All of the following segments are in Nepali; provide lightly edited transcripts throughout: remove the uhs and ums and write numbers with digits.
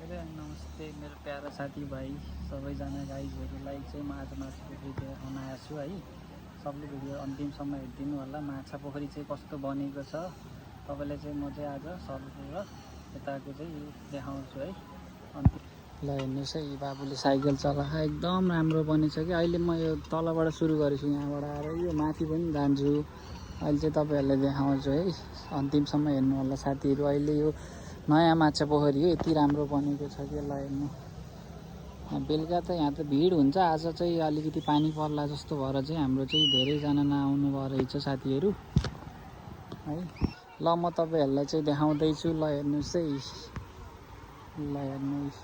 नमस्ते मेरो प्यारा साथीभाइ सबैजना गाइजहरूलाई चाहिँ म आज माछा पोखरी देखाउन आएको छु है। सबले भिडियो अन्तिमसम्म हेरिदिनु होला। माछा पोखरी चाहिँ कस्तो बनेको छ तपाईँलाई चाहिँ म चाहिँ आज सर्वपूर्व यताको चाहिँ देखाउँछु है। अन्तिम ल हेर्नुहोस् है, बाबुले साइकल चलाएको एकदम राम्रो बनेछ कि। अहिले म यो तलबाट सुरु गरेछु, यहाँबाट आएर यो माथि पनि जान्छु। अहिले चाहिँ तपाईँहरूलाई देखाउँछु है, अन्तिमसम्म हेर्नु होला साथीहरू। अहिले यो नयाँ माछा पोखरी हो, यति राम्रो बनेको छ कि। ल हेर्नु, बेलुका त यहाँ त भिड हुन्छ। आज चाहिँ अलिकति पानी पर्ला जस्तो भएर चाहिँ हाम्रो चाहिँ धेरैजना नआउनु भयो रहेछ साथीहरू है। ल म तपाईँहरूलाई चाहिँ देखाउँदैछु। ल हेर्नुहोस् है, ल हेर्नुहोस्,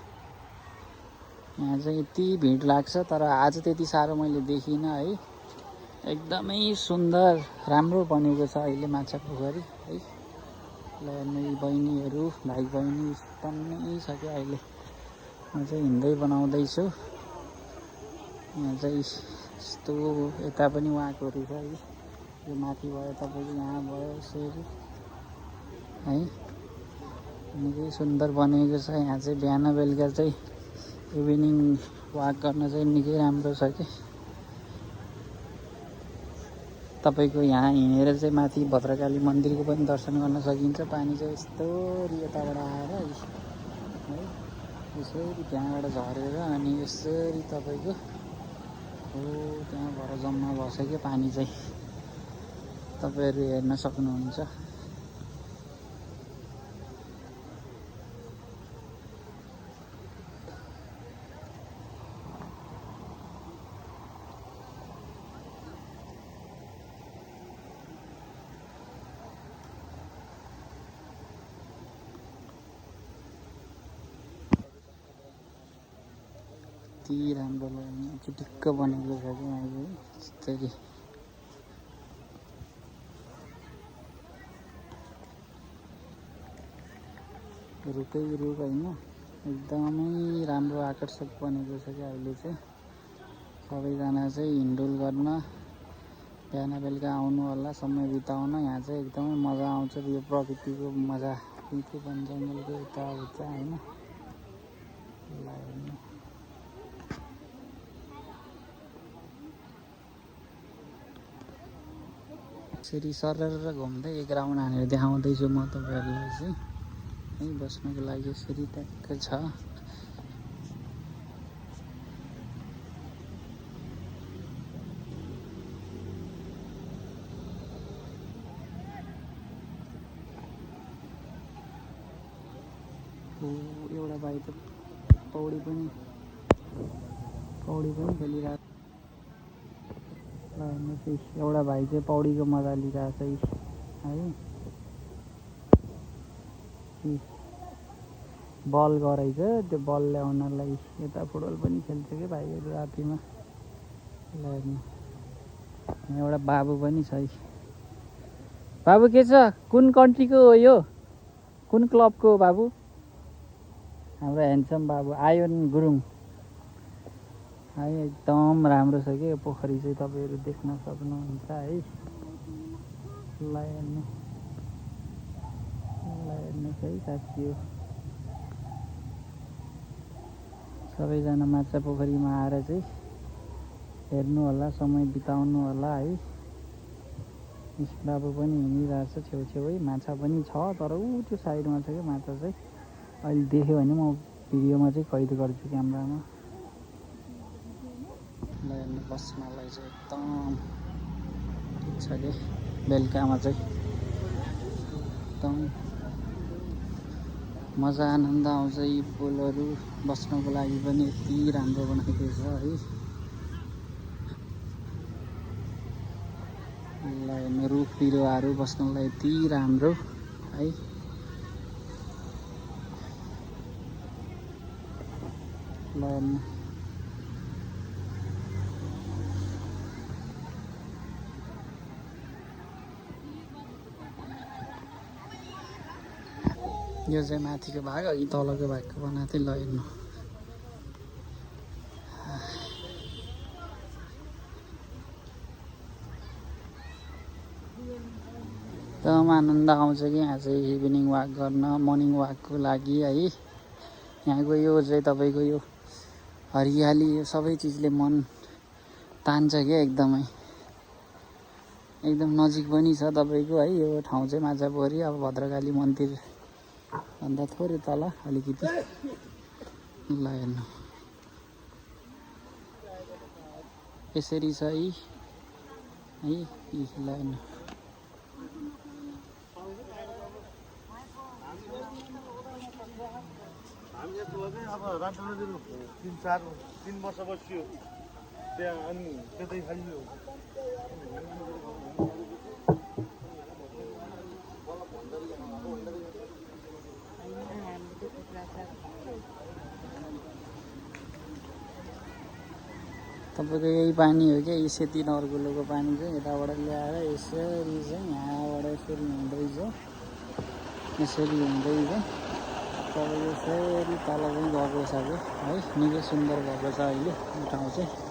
यहाँ चाहिँ यति भिड लाग्छ, तर आज त्यति साह्रो मैले देखिनँ है। एकदमै सुन्दर राम्रो बनेको छ अहिले माछा पोखरी है। ल हेर्नु, यी बहिनीहरू भाइ बहिनी टन्नै छ क्या। अहिले म चाहिँ हिँड्दै बनाउँदैछु। यहाँ चाहिँ यस्तो यता पनि वाकहरू छ है। यो माथि भयो तपाईँको, यहाँ भयो यसरी है। निकै सुन्दर बनेको छ। यहाँ चाहिँ बिहान बेलुका चाहिँ इभिनिङ वाक गर्न चाहिँ निकै राम्रो छ कि। तपाईँको यहाँ हिँडेर चाहिँ माथि भद्रकाली मन्दिरको पनि दर्शन गर्न सकिन्छ। पानी चाहिँ यस्तो यताबाट आएर है, यसरी त्यहाँबाट झरेर अनि यसरी तपाईँको हो त्यहाँ भएर जम्मा बस्यो पानी चाहिँ, तपाईँहरू हेर्न सक्नुहुन्छ। यति राम्रो लाग्यो, चिटिक्क बनेको छ कि अहिले यस्तरी। रुखै रुख होइन, एकदमै राम्रो आकर्षक बनेको छ कि अहिले चाहिँ। सबैजना चाहिँ हिँडडुल गर्न बिहान बेलुका आउनु होला, समय बिताउन। यहाँ चाहिँ एकदमै मजा आउँछ, यो प्रकृतिको मजा, मिठो वन जङ्गलको यताउता होइन। यसरी सरर घुम्दै एक राउन्ड हानेर देखाउँदैछु म तपाईँहरूलाई चाहिँ है। बस्नको लागि यसरी ट्याक्क छ। एउटा भाइ त पौडी पनि खेलिरहेको। ल हेर्नुहोस्, एउटा भाइ चाहिँ पौडीको मजा लिइरहेको छ है। बल गराइछ, त्यो बल ल्याउनलाई यता फुटबल पनि खेल्छ कि भाइहरू रातिमा। ल हेर्नु, एउटा बाबु पनि छ है। बाबु के छ, कुन कन्ट्रीको हो यो, कुन क्लबको हो बाबु? हाम्रो ह्यान्डसम बाबु आयोन गुरुङ है। एकदम राम्रो छ कि यो पोखरी चाहिँ, तपाईँहरू देख्न सक्नुहुन्छ है। ल हेर्नुहोस् है साथीहरू, सबैजना माछा पोखरीमा आएर चाहिँ हेर्नु होला, समय बिताउनु होला है। बाबु पनि हिँडिरहेछ छेउछेउै, माछा पनि छ तर ऊ त्यो साइडमा छ क्या माछा चाहिँ। अहिले देख्यो भने म भिडियोमा चाहिँ कैद गर्छु क्यामेरामा। ल हेर्नु, बस्नलाई चाहिँ एकदम ठिक छ कि। बेलुकामा चाहिँ एकदम मजा आनन्द आउँछ। यी पुलहरू बस्नको लागि पनि यति राम्रो बनाएको छ है। ल हेर्नु, रुख बिरुवाहरू बस्नलाई यति राम्रो है। ल हेर्नु, यो चाहिँ माथिको भाग, अघि तलको भागको बनाएको थिएँ। ल हेर्नु, एकदम आनन्द आउँछ कि यहाँ चाहिँ इभिनिङ वाक गर्न, मर्निङ वाकको लागि है। यहाँको यो चाहिँ तपाईँको यो हरियाली यो सबै चिजले मन तान्छ क्या एकदमै। एकदम नजिक पनि छ तपाईँको है यो ठाउँ चाहिँ माछापोखरी। अब भद्रकाली मन्दिर भन्दा थोरै तल अलिकति। ल हेर्नु यसरी छ है ल हेर्नु। हामी यस्तो हो चाहिँ अब रामचन्द्रजीहरू 3 वर्ष बसियो त्यहाँ, अनि त्यतै खाइयो। तपाईँको यही पानी हो क्या, यो सेती नरगुलोको पानी चाहिँ यताबाट ल्याएर यसरी चाहिँ यहाँबाट यसरी हुँदैछ, यसरी हुँदै चाहिँ तपाईँको फेरि तल पनि गएको छ कि है। निकै सुन्दर भएको छ अहिले यो ठाउँ चाहिँ।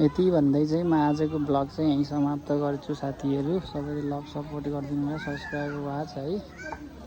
यति भन्दै चाहिँ म आजको ब्लग चाहिँ यहीँ समाप्त गर्छु साथीहरू। सबैले लभ सपोर्ट गरिदिनु होला, सब्सक्राइब वाच है।